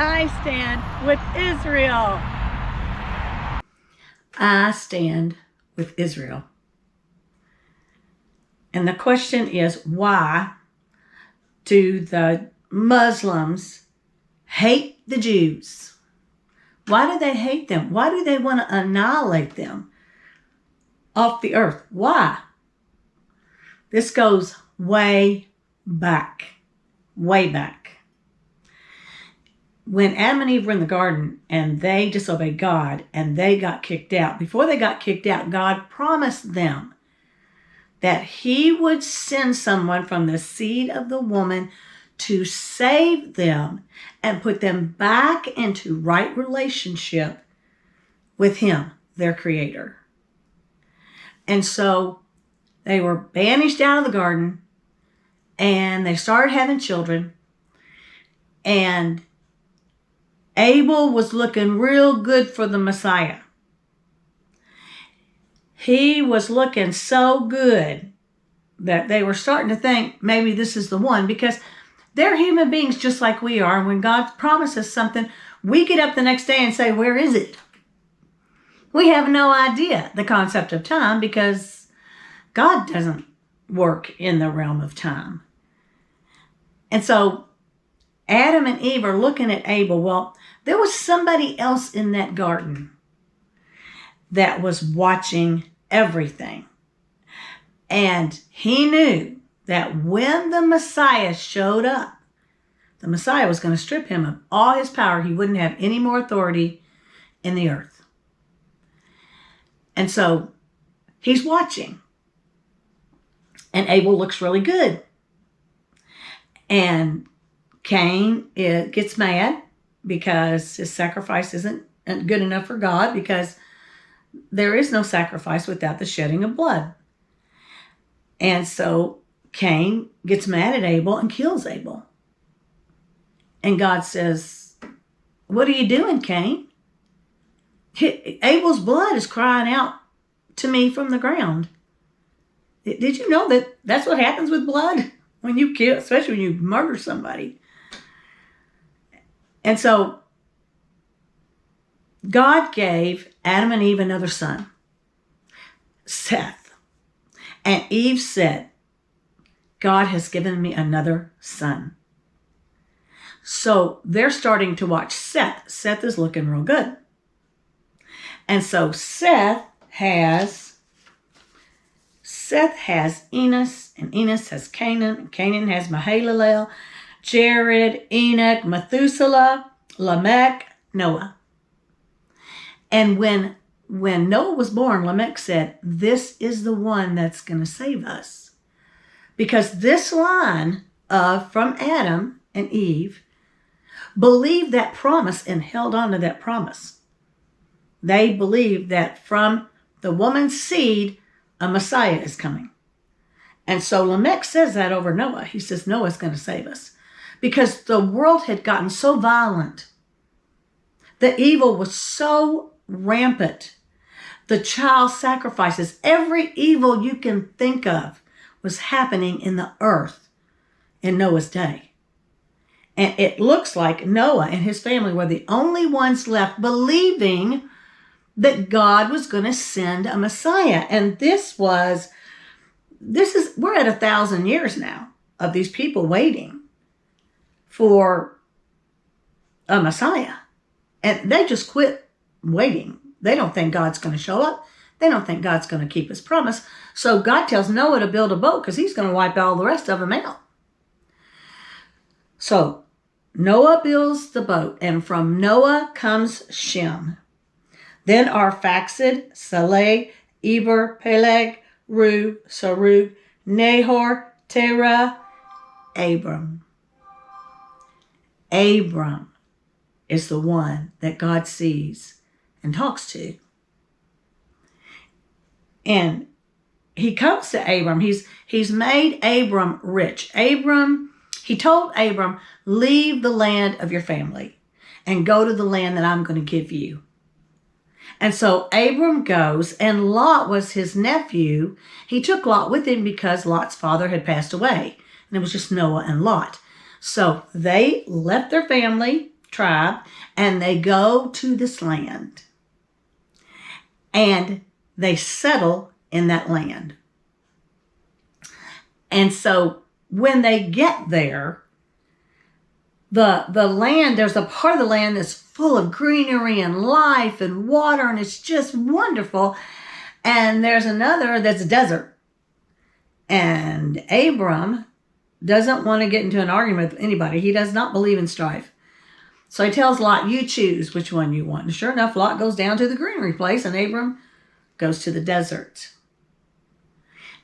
I stand with Israel. I stand with Israel. And the question is, why do the Muslims hate the Jews? Why do they hate them? Why do they want to annihilate them off the earth? Why? This goes way back. Way back. When Adam and Eve were in the garden and they disobeyed God and they got kicked out, before they got kicked out, God promised them that he would send someone from the seed of the woman to save them and put them back into right relationship with him, their creator. And so they were banished out of the garden and they started having children, and Abel was looking real good for the Messiah. He was looking so good that they were starting to think maybe this is the one, because they're human beings just like we are. And when God promises something, we get up the next day and say, where is it? We have no idea the concept of time, because God doesn't work in the realm of time. And so Adam and Eve are looking at Abel. Well, there was somebody else in that garden that was watching everything. And he knew that when the Messiah showed up, the Messiah was going to strip him of all his power. He wouldn't have any more authority in the earth. And so he's watching. And Abel looks really good. And Cain gets mad because his sacrifice isn't good enough for God, because there is no sacrifice without the shedding of blood. And so Cain gets mad at Abel and kills Abel. And God says, what are you doing, Cain? Abel's blood is crying out to me from the ground. Did you know that that's what happens with blood when you kill, especially when you murder somebody? And so God gave Adam and Eve another son, Seth. And Eve said, God has given me another son. So they're starting to watch Seth. Seth is looking real good. And so Seth has Enos, and Enos has Canaan, and Canaan has Mahalalel, Jared, Enoch, Methuselah, Lamech, Noah. And when Noah was born, Lamech said, this is the one that's going to save us. Because this line from Adam and Eve believed that promise and held on to that promise. They believed that from the woman's seed, a Messiah is coming. And so Lamech says that over Noah. He says Noah's going to save us. Because the world had gotten so violent. The evil was so rampant. The child sacrifices, every evil you can think of was happening in the earth in Noah's day. And it looks like Noah and his family were the only ones left believing that God was going to send a Messiah. And we're at 1,000 years now of these people waiting for a Messiah. And they just quit waiting. They don't think God's going to show up. They don't think God's going to keep his promise. So God tells Noah to build a boat because he's going to wipe all the rest of them out. So Noah builds the boat, and from Noah comes Shem. Then Arphaxad, Saleh, Eber, Peleg, Ru, Sarug, Nahor, Terah, Abram. Abram is the one that God sees and talks to. And he comes to Abram. He's made Abram rich. He told Abram, leave the land of your family and go to the land that I'm going to give you. And so Abram goes, and Lot was his nephew. He took Lot with him because Lot's father had passed away. And it was just Noah and Lot. So they left their family tribe, and they go to this land. And they settle in that land. And so when they get there, the land, there's a part of the land that's full of greenery and life and water, and it's just wonderful. And there's another that's a desert. And Abram doesn't want to get into an argument with anybody. He does not believe in strife. So he tells Lot, you choose which one you want. And sure enough, Lot goes down to the greenery place, and Abram goes to the desert.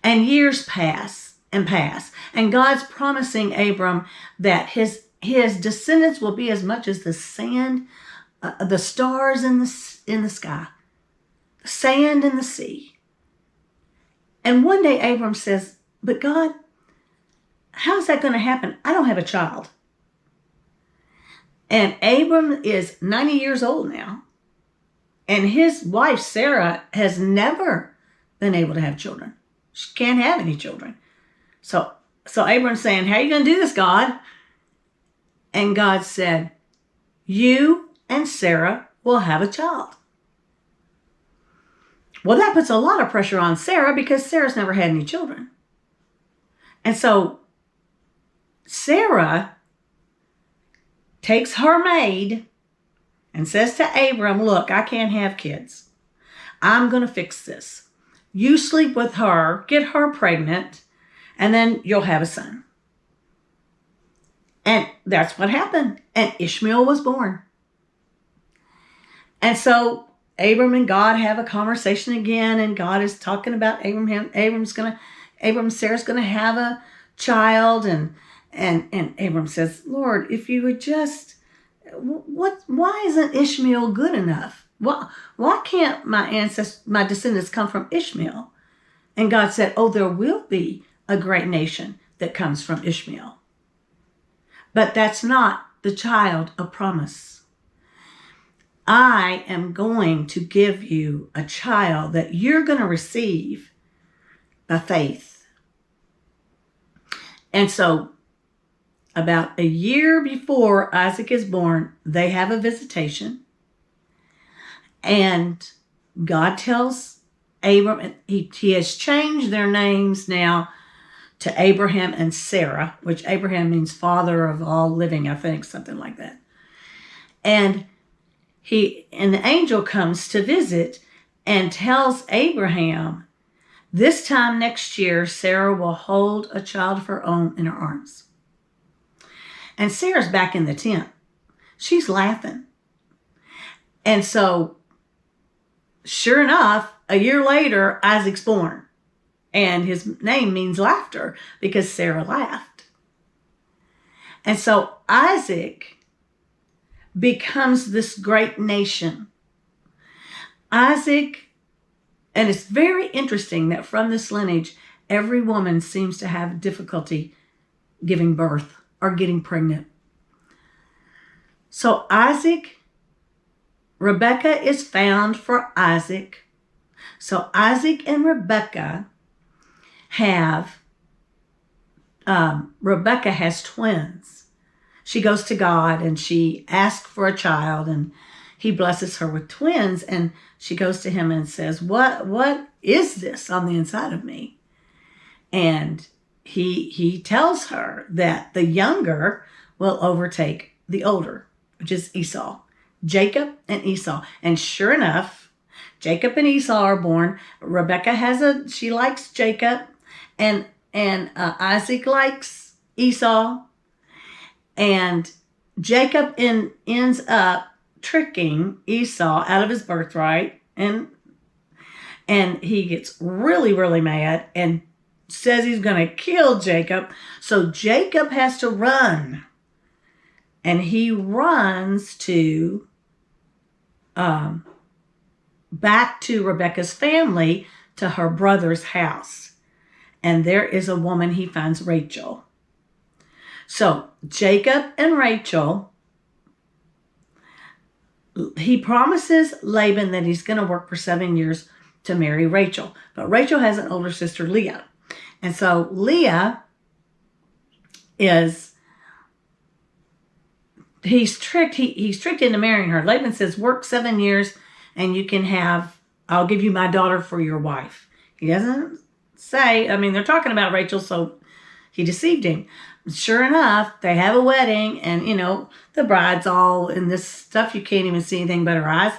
And years pass and pass. And God's promising Abram that his descendants will be as much as the sand, the stars in the sky, the sand in the sea. And one day Abram says, but God, how's that going to happen? I don't have a child. And Abram is 90 years old now. And his wife, Sarah, has never been able to have children. She can't have any children. So Abram's saying, how are you going to do this, God? And God said, you and Sarah will have a child. Well, that puts a lot of pressure on Sarah because Sarah's never had any children. And so Sarah takes her maid and says to Abram, look, I can't have kids. I'm going to fix this. You sleep with her, get her pregnant, and then you'll have a son. And that's what happened. And Ishmael was born. And so Abram and God have a conversation again, and God is talking about Sarah's going to have a child, and Abram says, Lord, if you would just, why isn't Ishmael good enough? Why can't my descendants come from Ishmael? And God said, oh, there will be a great nation that comes from Ishmael. But that's not the child of promise. I am going to give you a child that you're going to receive by faith. And so about a year before Isaac is born, they have a visitation. And God tells Abram, he has changed their names now to Abraham and Sarah, which Abraham means father of all living, I think, something like that. And the angel comes to visit and tells Abraham, this time next year, Sarah will hold a child of her own in her arms. And Sarah's back in the tent. She's laughing. And so, sure enough, a year later, Isaac's born. And his name means laughter because Sarah laughed. And so Isaac becomes this great nation. Isaac, and it's very interesting that from this lineage, every woman seems to have difficulty giving birth or getting pregnant. So Rebecca is found for Isaac. So Isaac and Rebecca Rebecca has twins. She goes to God and she asks for a child, and he blesses her with twins, and she goes to him and says, what is this on the inside of me? And he tells her that the younger will overtake the older, which is Esau, Jacob and Esau. And sure enough, Jacob and Esau are born. Rebecca she likes Jacob, and Isaac likes Esau, and Jacob ends up tricking Esau out of his birthright, and he gets really, really mad and says he's going to kill Jacob. So Jacob has to run, and he runs to back to Rebecca's family, to her brother's house. And there is a woman he finds, Rachel. So Jacob and Rachel, he promises Laban that he's going to work for 7 years to marry Rachel. But Rachel has an older sister, Leah. And so Leah he's tricked into marrying her. Laban says, work 7 years and you can I'll give you my daughter for your wife. He doesn't say, they're talking about Rachel, so he deceived him. Sure enough, they have a wedding, and the bride's all in this stuff. You can't even see anything but her eyes.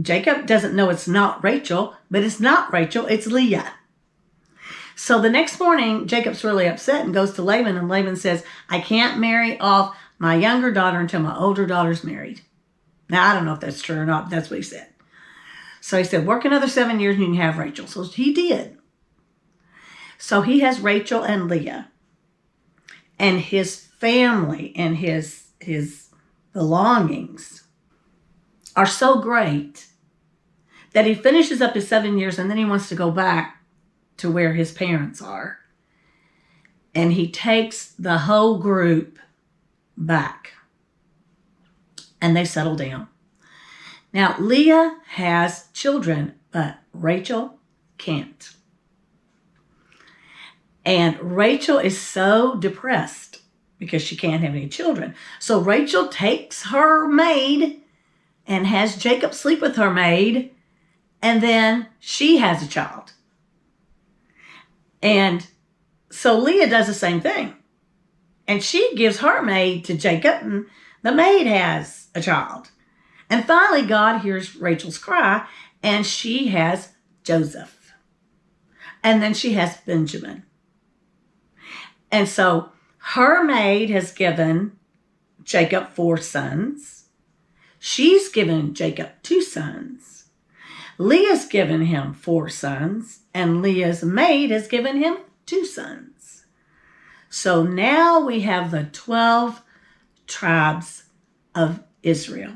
Jacob doesn't know it's not Rachel, but it's not Rachel, it's Leah. So the next morning, Jacob's really upset and goes to Laban, and Laban says, I can't marry off my younger daughter until my older daughter's married. Now, I don't know if that's true or not, but that's what he said. So he said, work another 7 years and you can have Rachel. So he did. So he has Rachel and Leah. And his family and his belongings are so great that he finishes up his 7 years and then he wants to go back to where his parents are. And he takes the whole group back. And they settle down. Now, Leah has children, but Rachel can't. And Rachel is so depressed because she can't have any children. So Rachel takes her maid and has Jacob sleep with her maid, and then she has a child. And so Leah does the same thing. And she gives her maid to Jacob, and the maid has a child. And finally, God hears Rachel's cry, and she has Joseph. And then she has Benjamin. And so her maid has given Jacob 4 sons. She's given Jacob 2 sons. Leah's given him 4 sons, and Leah's maid has given him 2 sons. So now we have the 12 tribes of Israel.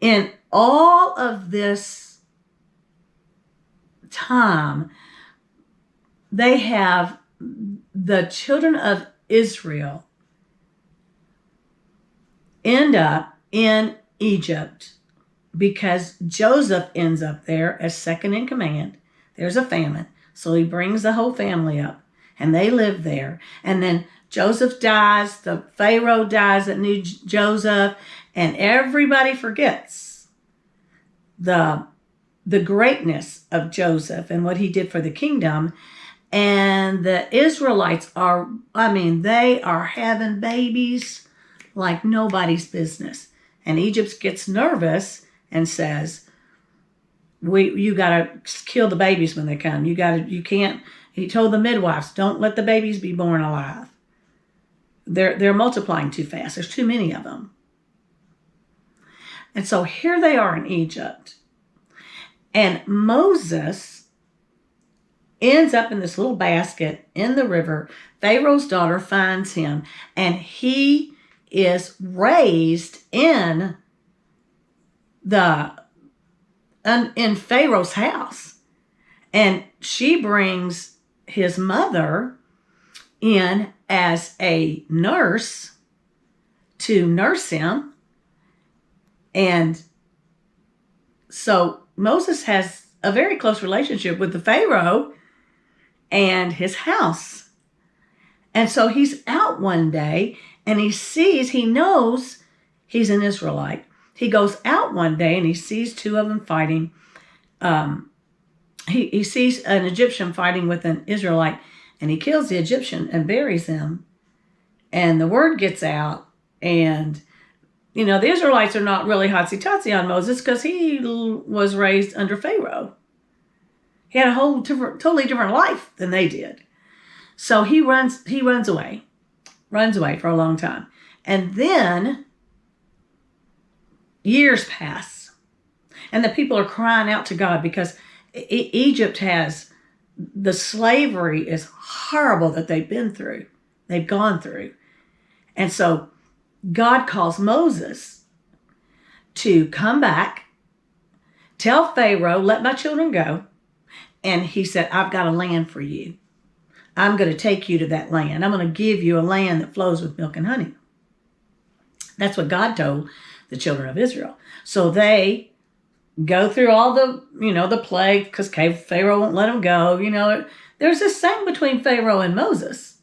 In all of this time, they have the children of Israel end up in Egypt because Joseph ends up there as second in command. There's a famine, so he brings the whole family up, and they live there. And then Joseph dies, the Pharaoh dies that knew Joseph, and everybody forgets the greatness of Joseph and what he did for the kingdom. And the Israelites they are having babies like nobody's business. And Egypt gets nervous and says, you got to kill the babies when they come. He told the midwives, don't let the babies be born alive. They're multiplying too fast. There's too many of them. And so here they are in Egypt. And Moses ends up in this little basket in the river. Pharaoh's daughter finds him, and he is raised in Pharaoh's house. And she brings his mother in as a nurse to nurse him. And so Moses has a very close relationship with the Pharaoh and his house. And so he's out one day and he knows he's an Israelite. He goes out one day and he sees 2 of them fighting. He sees an Egyptian fighting with an Israelite, and he kills the Egyptian and buries him. And the word gets out, and the Israelites are not really hotsy-totsy on Moses because he was raised under Pharaoh. He had a whole totally different life than they did. So he runs away for a long time. And then years pass, and the people are crying out to God because Egypt the slavery is horrible that they've gone through. And so God calls Moses to come back, tell Pharaoh, let my children go. And he said, I've got a land for you. I'm going to take you to that land. I'm going to give you a land that flows with milk and honey. That's what God told the children of Israel. So they go through all the plague because Pharaoh won't let them go. There's this thing between Pharaoh and Moses.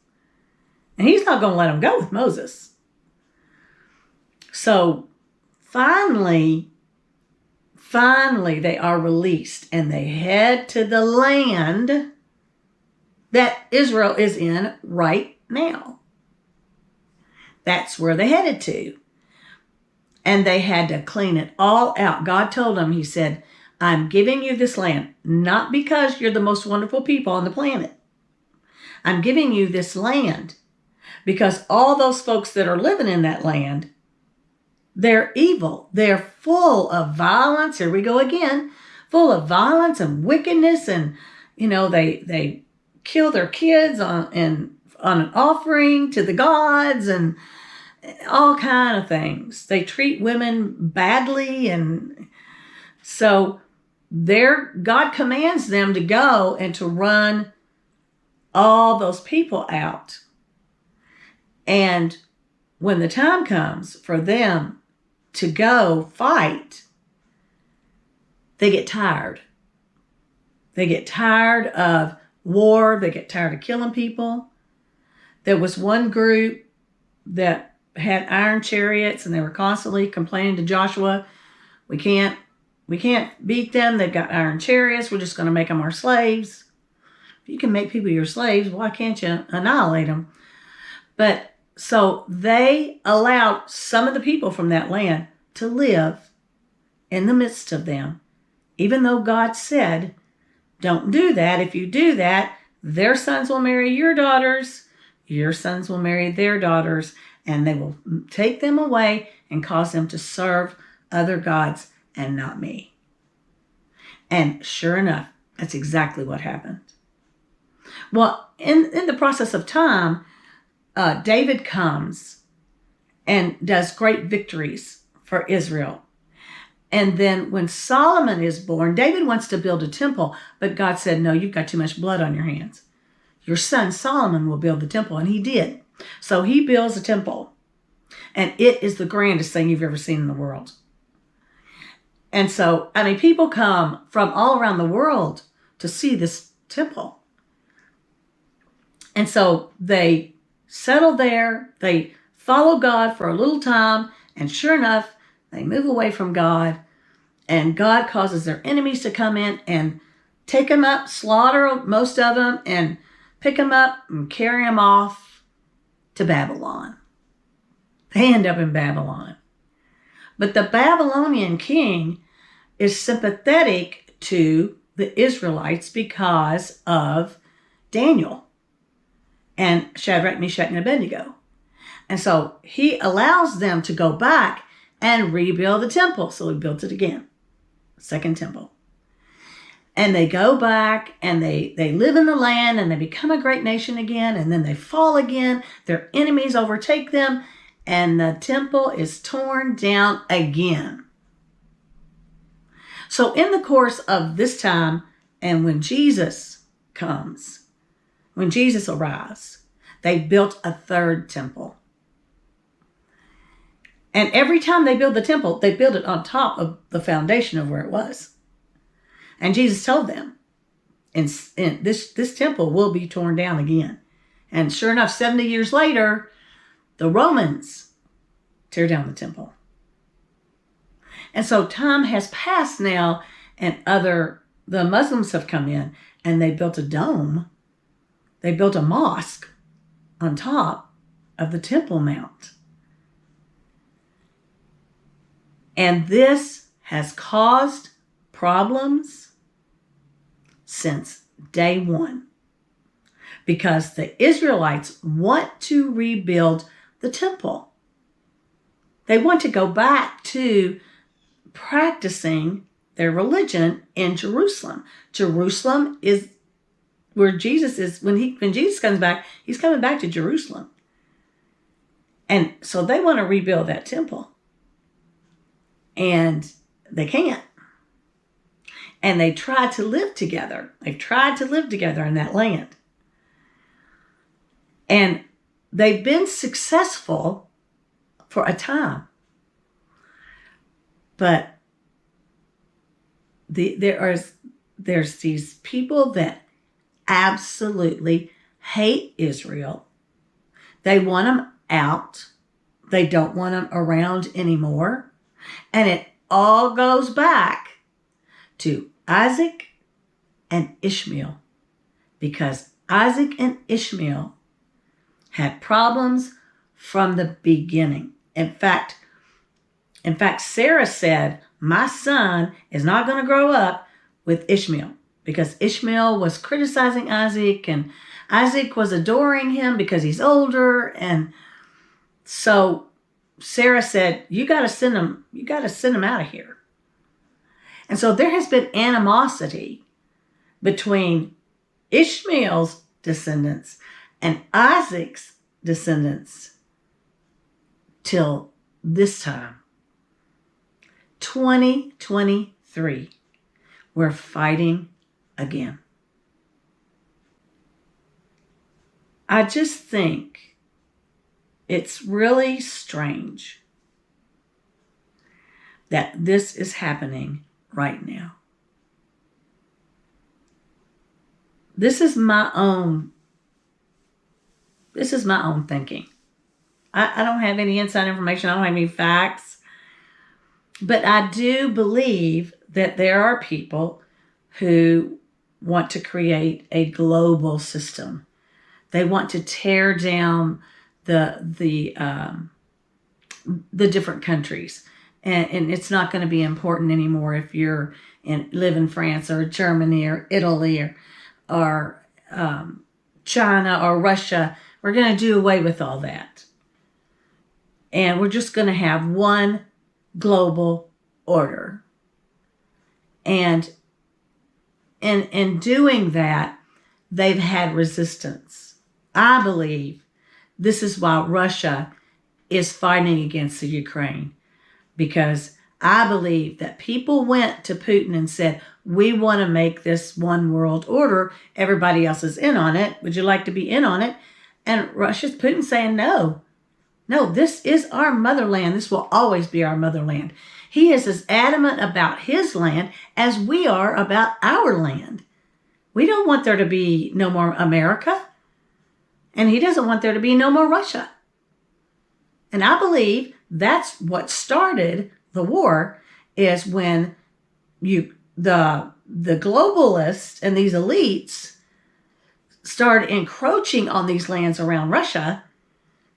And he's not going to let them go with Moses. So finally, they are released and they head to the land that Israel is in right now. That's where they headed to. And they had to clean it all out. God told them, he said, I'm giving you this land, not because you're the most wonderful people on the planet. I'm giving you this land because all those folks that are living in that land, they're evil. They're full of violence. Here we go again. Full of violence and wickedness. And, they kill their kids on an offering to the gods and all kind of things. They treat women badly. And so God commands them to go and to run all those people out. And when the time comes for them to go fight, they get tired. They get tired of war. They get tired of killing people. There was one group that had iron chariots and they were constantly complaining to Joshua, we can't beat them. They've got iron chariots. We're just going to make them our slaves. If you can make people your slaves, why can't you annihilate them? But so they allowed some of the people from that land to live in the midst of them, even though God said, don't do that. If you do that, their sons will marry your daughters, your sons will marry their daughters, and they will take them away and cause them to serve other gods and not me. And sure enough, that's exactly what happened. Well, in the process of time, David comes and does great victories for Israel. And then when Solomon is born, David wants to build a temple, but God said, no, you've got too much blood on your hands. Your son Solomon will build the temple, and he did. So he builds a temple, and it is the grandest thing you've ever seen in the world. And so, people come from all around the world to see this temple. And so they settle there, they follow God for a little time, and sure enough, they move away from God, and God causes their enemies to come in and take them up, slaughter most of them, and pick them up and carry them off to Babylon. They end up in Babylon. But the Babylonian king is sympathetic to the Israelites because of Daniel and Shadrach, Meshach, and Abednego. And so he allows them to go back and rebuild the temple. So he built it again, second temple. And they go back and they live in the land and they become a great nation again. And then they fall again. Their enemies overtake them. And the temple is torn down again. So in the course of this time, and when Jesus comes, when Jesus arrives, they built a third temple. And every time they build the temple, they build it on top of the foundation of where it was. And Jesus told them, and this temple will be torn down again. And sure enough, 70 years later, the Romans tear down the temple. And so time has passed now, and the Muslims have come in, and they built a dome. They built a mosque on top of the Temple Mount. And this has caused problems since day one, because the Israelites want to rebuild the temple. They want to go back to practicing their religion in Jerusalem. Jerusalem is where Jesus is. When Jesus comes back, he's coming back to Jerusalem. And so they want to rebuild that temple. And they can't. And they try to live together. They've tried to live together in that land. And they've been successful for a time. But there's these people that absolutely hate Israel. They want them out They don't want them around anymore. And it all goes back to Isaac and Ishmael, because Isaac and Ishmael had problems from the beginning. In fact, Sarah said, my son is not going to grow up with Ishmael, because Ishmael was criticizing Isaac and Isaac was adoring him because he's older. And so Sarah said, you got to send him out of here. And so there has been animosity between Ishmael's descendants and Isaac's descendants till this time. 2023, we're fighting again. I just think it's really strange that this is happening right now. This is my own thinking. I don't have any inside information. I don't have any facts. But I do believe that there are people who want to create a global system. They want to tear down the different countries. And it's not going to be important anymore if you live in France or Germany or Italy or China or Russia. We're going to do away with all that. And we're just going to have one global order. And in doing that, they've had resistance. I believe this is why Russia is fighting against the Ukraine, because I believe that people went to Putin and said, we want to make this one world order. Everybody else is in on it. Would you like to be in on it? And Putin saying, no, this is our motherland. This will always be our motherland. He is as adamant about his land as we are about our land. We don't want there to be no more America. And he doesn't want there to be no more Russia. And I believe that's what started the war, is when the globalists and these elites started encroaching on these lands around Russia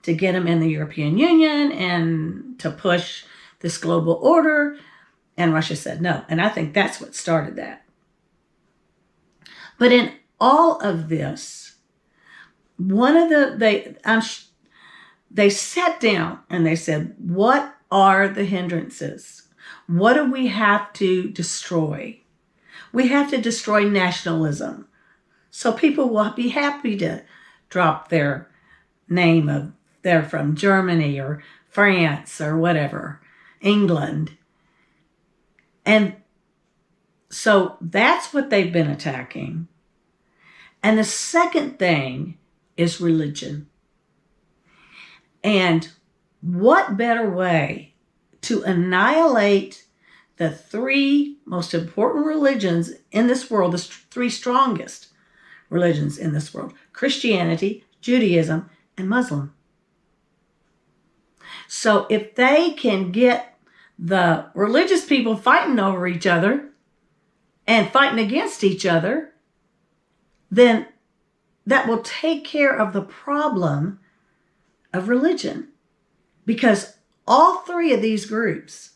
to get them in the European Union and to push this global order. And Russia said no. And I think that's what started that. But in all of this, they sat down and they said, what are the hindrances? What do we have to destroy? We have to destroy nationalism. So people will be happy to drop their name of they're from Germany or France or whatever, England. And so that's what they've been attacking. And the second thing is religion. And what better way to annihilate the three most important religions in this world, the three strongest religions in this world: Christianity, Judaism, and Muslim. So if they can get the religious people fighting over each other and fighting against each other, then that will take care of the problem of religion. Because all three of these groups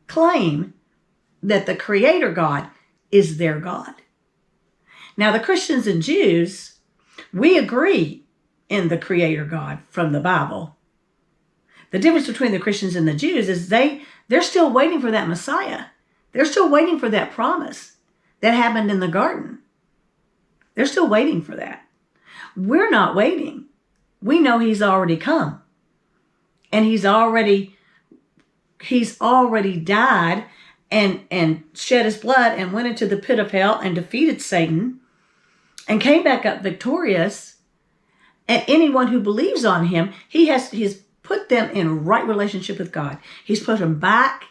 claim that the Creator God is their God. Now, the Christians and Jews, we agree in the Creator God from the Bible. The difference between the Christians and the Jews is they're still waiting for that Messiah. They're still waiting for that promise that happened in the garden. They're still waiting for that. We're not waiting. We know he's already come. And he's already died and shed his blood and went into the pit of hell and defeated Satan and came back up victorious. And anyone who believes on him, he's put them in right relationship with God. He's put them back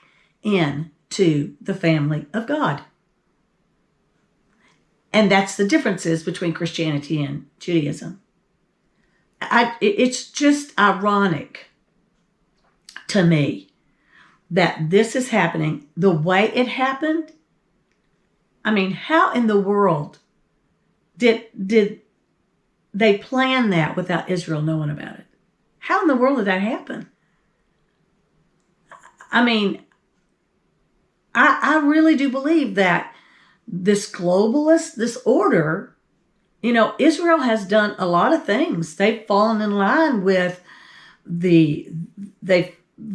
into the family of God. And that's the differences between Christianity and Judaism. It's just ironic to me that this is happening the way it happened. I mean, how in the world did they plan that without Israel knowing about it? How in the world did that happen? I mean, I really do believe that this globalist, this order, Israel has done a lot of things. They've fallen in line with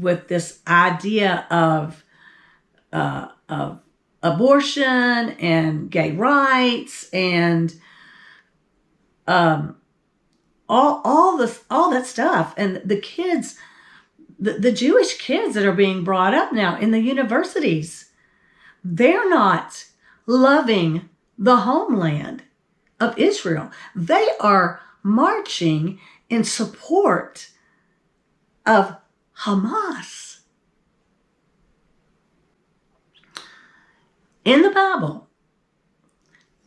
with this idea of abortion and gay rights and all that stuff. And the kids, the Jewish kids that are being brought up now in the universities, they're not loving the homeland of Israel. They are marching in support of Hamas. In the Bible,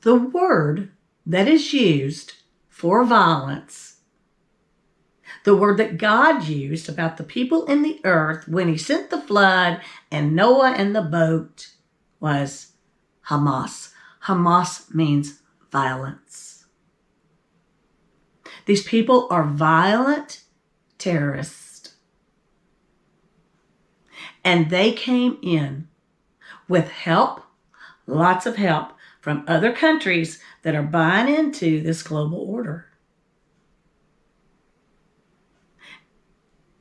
the word that is used for violence, the word that God used about the people in the earth when he sent the flood and Noah and the boat, was Hamas. Hamas means violence. These people are violent terrorists. And they came in with help, lots of help, from other countries that are buying into this global order.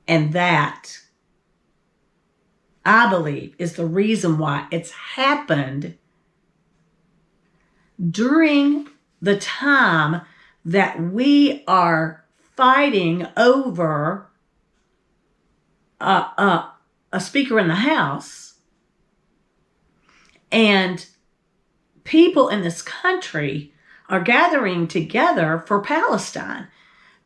And that, I believe, is the reason why it's happened during the time that we are fighting over a speaker in the House, and people in this country are gathering together for Palestine.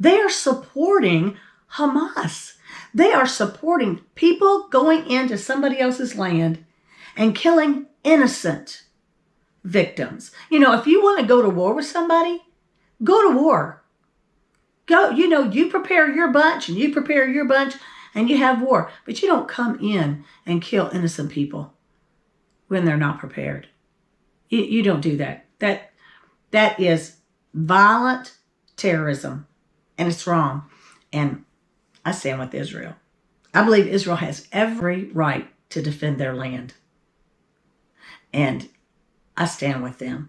They are supporting Hamas. They are supporting people going into somebody else's land and killing innocent victims. If you want to go to war with somebody, go to war. Go, you prepare your bunch and you prepare your bunch and you have war. But you don't come in and kill innocent people when they're not prepared. You don't do that. That is violent terrorism, and it's wrong. And I stand with Israel. I believe Israel has every right to defend their land. And I stand with them.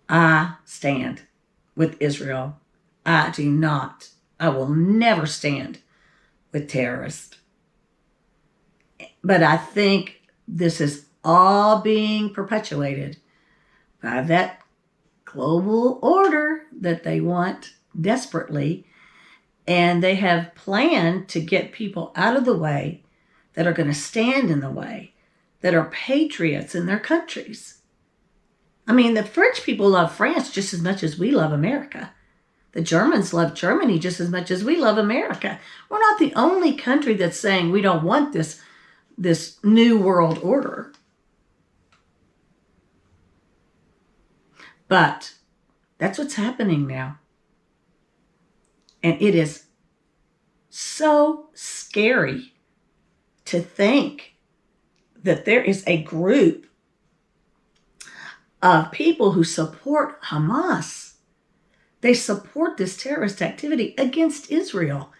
I stand with Israel. I will never stand with terrorists. But I think this is all being perpetuated by that global order that they want desperately. And they have planned to get people out of the way that are going to stand in the way, that are patriots in their countries. I mean, the French people love France just as much as we love America. The Germans love Germany just as much as we love America. We're not the only country that's saying we don't want this new world order. But that's what's happening now. And it is so scary to think that there is a group of people who support Hamas. They support this terrorist activity against Israel.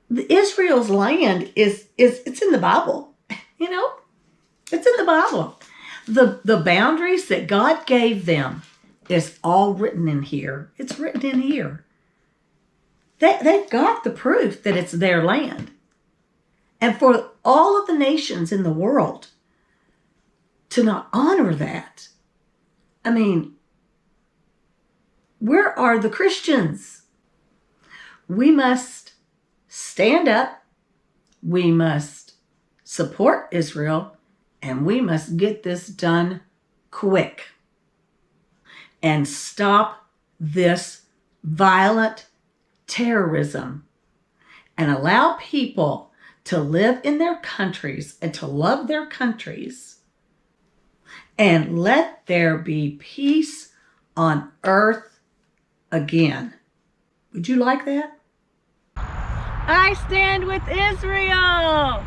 Israel's land it's in the Bible. It's in the Bible. The boundaries that God gave them is all written in here. It's written in here. They've got the proof that it's their land. And for all of the nations in the world to not honor that, I mean, where are the Christians? We must stand up. We must support Israel. And we must get this done quick. And stop this violent terrorism. And allow people to live in their countries and to love their countries. And let there be peace on earth again. Would you like that? I stand with Israel.